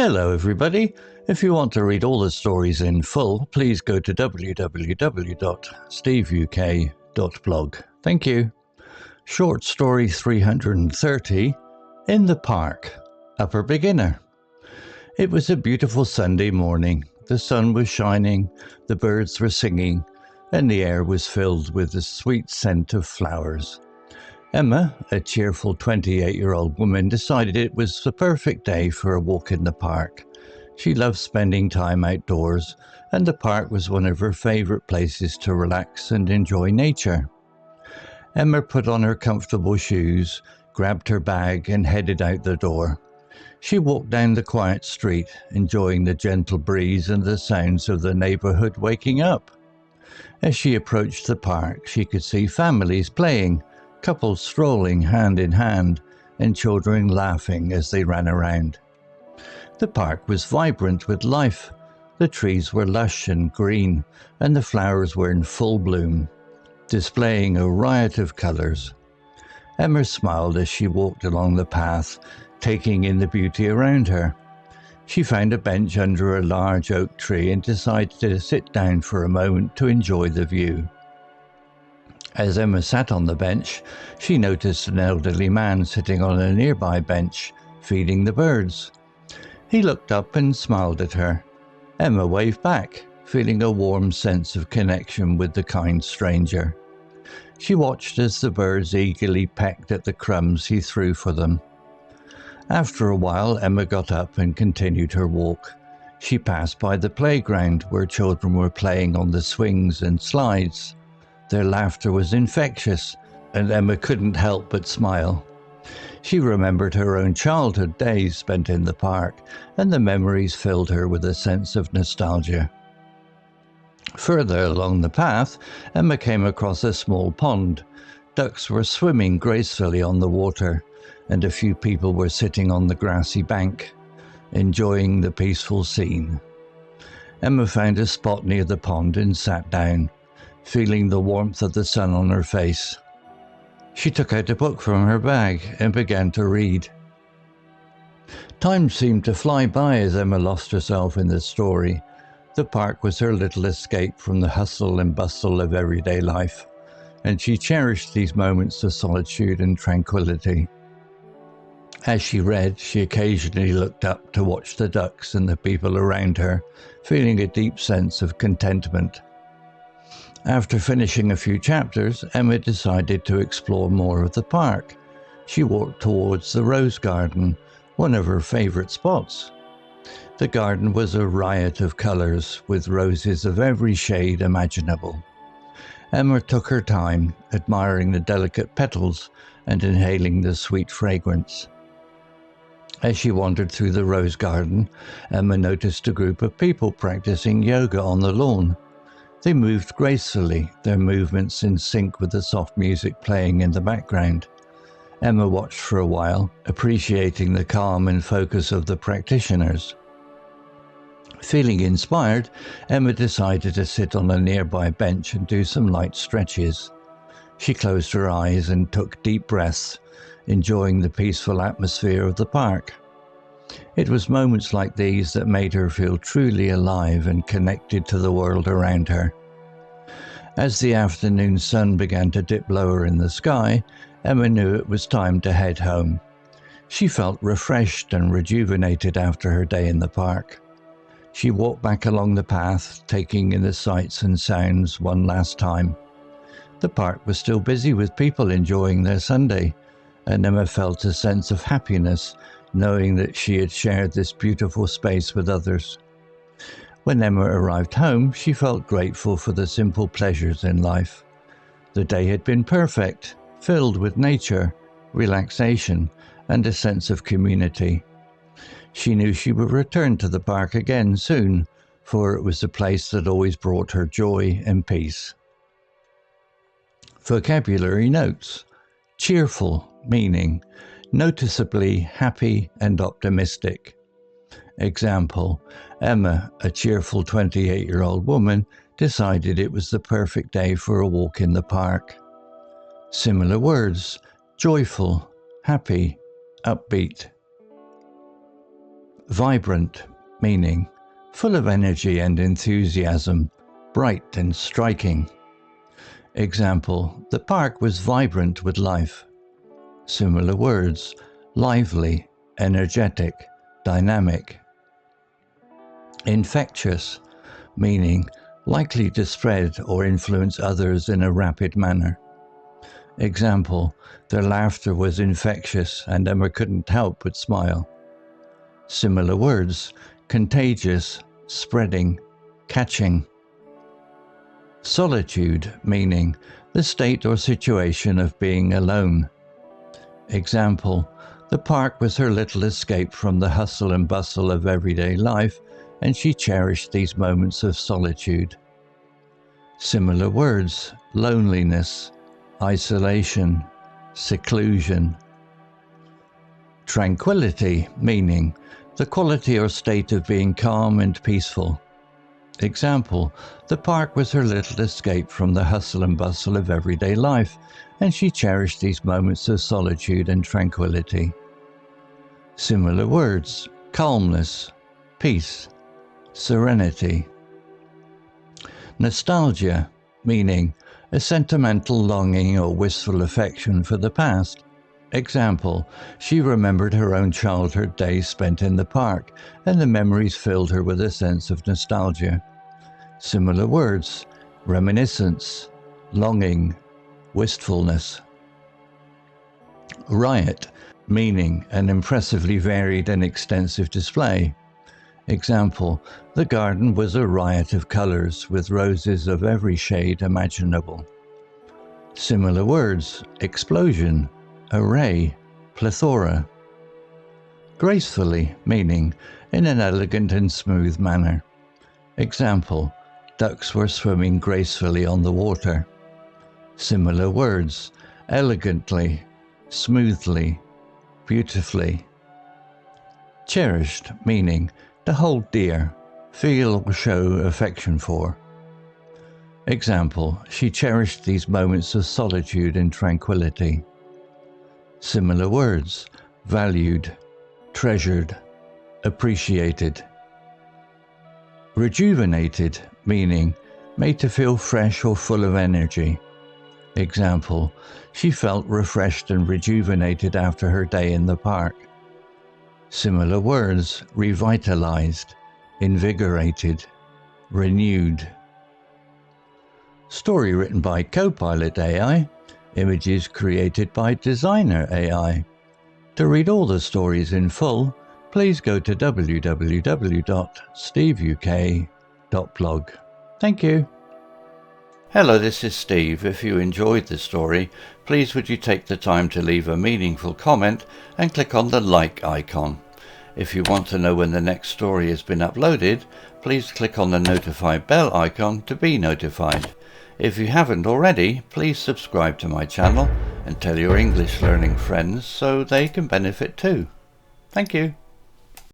Hello everybody. If you want to read all the stories in full, please go to www.steveuk.blog. Thank you. Short story 330, In the Park, Upper Beginner. It was a beautiful Sunday morning. The sun was shining, the birds were singing, and the air was filled with the sweet scent of flowers. Emma, a cheerful 28-year-old woman, decided it was the perfect day for a walk in the park. She loved spending time outdoors, and the park was one of her favourite places to relax and enjoy nature. Emma put on her comfortable shoes, grabbed her bag and headed out the door. She walked down the quiet street, enjoying the gentle breeze and the sounds of the neighbourhood waking up. As she approached the park, she could see families playing, couples strolling hand in hand, and children laughing as they ran around. The park was vibrant with life. The trees were lush and green, and the flowers were in full bloom, displaying a riot of colours. Emma smiled as she walked along the path, taking in the beauty around her. She found a bench under a large oak tree and decided to sit down for a moment to enjoy the view. As Emma sat on the bench, she noticed an elderly man sitting on a nearby bench, feeding the birds. He looked up and smiled at her. Emma waved back, feeling a warm sense of connection with the kind stranger. She watched as the birds eagerly pecked at the crumbs he threw for them. After a while, Emma got up and continued her walk. She passed by the playground where children were playing on the swings and slides. Their laughter was infectious, and Emma couldn't help but smile. She remembered her own childhood days spent in the park, and the memories filled her with a sense of nostalgia. Further along the path, Emma came across a small pond. Ducks were swimming gracefully on the water, and a few people were sitting on the grassy bank, enjoying the peaceful scene. Emma found a spot near the pond and sat down, feeling the warmth of the sun on her face. She took out a book from her bag and began to read. Time seemed to fly by as Emma lost herself in the story. The park was her little escape from the hustle and bustle of everyday life, and she cherished these moments of solitude and tranquility. As she read, she occasionally looked up to watch the ducks and the people around her, feeling a deep sense of contentment. After finishing a few chapters, Emma decided to explore more of the park. She walked towards the rose garden, one of her favourite spots. The garden was a riot of colours, with roses of every shade imaginable. Emma took her time, admiring the delicate petals and inhaling the sweet fragrance. As she wandered through the rose garden, Emma noticed a group of people practicing yoga on the lawn. They moved gracefully, their movements in sync with the soft music playing in the background. Emma watched for a while, appreciating the calm and focus of the practitioners. Feeling inspired, Emma decided to sit on a nearby bench and do some light stretches. She closed her eyes and took deep breaths, enjoying the peaceful atmosphere of the park. It was moments like these that made her feel truly alive and connected to the world around her. As the afternoon sun began to dip lower in the sky, Emma knew it was time to head home. She felt refreshed and rejuvenated after her day in the park. She walked back along the path, taking in the sights and sounds one last time. The park was still busy with people enjoying their Sunday, and Emma felt a sense of happiness knowing that she had shared this beautiful space with others. When Emma arrived home, she felt grateful for the simple pleasures in life. The day had been perfect, filled with nature, relaxation, and a sense of community. She knew she would return to the park again soon, for it was a place that always brought her joy and peace. Vocabulary notes. Cheerful, meaning noticeably happy and optimistic. Example, Emma, a cheerful 28-year-old woman, decided it was the perfect day for a walk in the park. Similar words, joyful, happy, upbeat. Vibrant, meaning full of energy and enthusiasm, bright and striking. Example, the park was vibrant with life. Similar words, lively, energetic, dynamic. Infectious, meaning likely to spread or influence others in a rapid manner. Example, their laughter was infectious and Emma couldn't help but smile. Similar words, contagious, spreading, catching. Solitude, meaning the state or situation of being alone. Example, the park was her little escape from the hustle and bustle of everyday life, and she cherished these moments of solitude. Similar words, loneliness, isolation, seclusion. Tranquility, meaning the quality or state of being calm and peaceful. Example, the park was her little escape from the hustle and bustle of everyday life, and she cherished these moments of solitude and tranquility. Similar words, calmness, peace, serenity. Nostalgia, meaning a sentimental longing or wistful affection for the past. Example, she remembered her own childhood days spent in the park, and the memories filled her with a sense of nostalgia. Similar words, reminiscence, longing, wistfulness. Riot, meaning an impressively varied and extensive display. Example, the garden was a riot of colours with roses of every shade imaginable. Similar words, explosion, array, plethora. Gracefully, meaning in an elegant and smooth manner. Example, ducks were swimming gracefully on the water. Similar words, elegantly, smoothly, beautifully. Cherished, meaning to hold dear, feel or show affection for. Example, she cherished these moments of solitude and tranquility. Similar words, valued, treasured, appreciated. Rejuvenated, meaning made to feel fresh or full of energy. Example, she felt refreshed and rejuvenated after her day in the park. Similar words, revitalized, invigorated, renewed. Story written by Copilot AI, images created by Designer AI. To read all the stories in full, please go to www.steveuk.blog. Thank you. Hello, this is Steve. If you enjoyed the story, please would you take the time to leave a meaningful comment and click on the like icon. If you want to know when the next story has been uploaded, please click on the notify bell icon to be notified. If you haven't already, please subscribe to my channel and tell your English learning friends so they can benefit too. Thank you.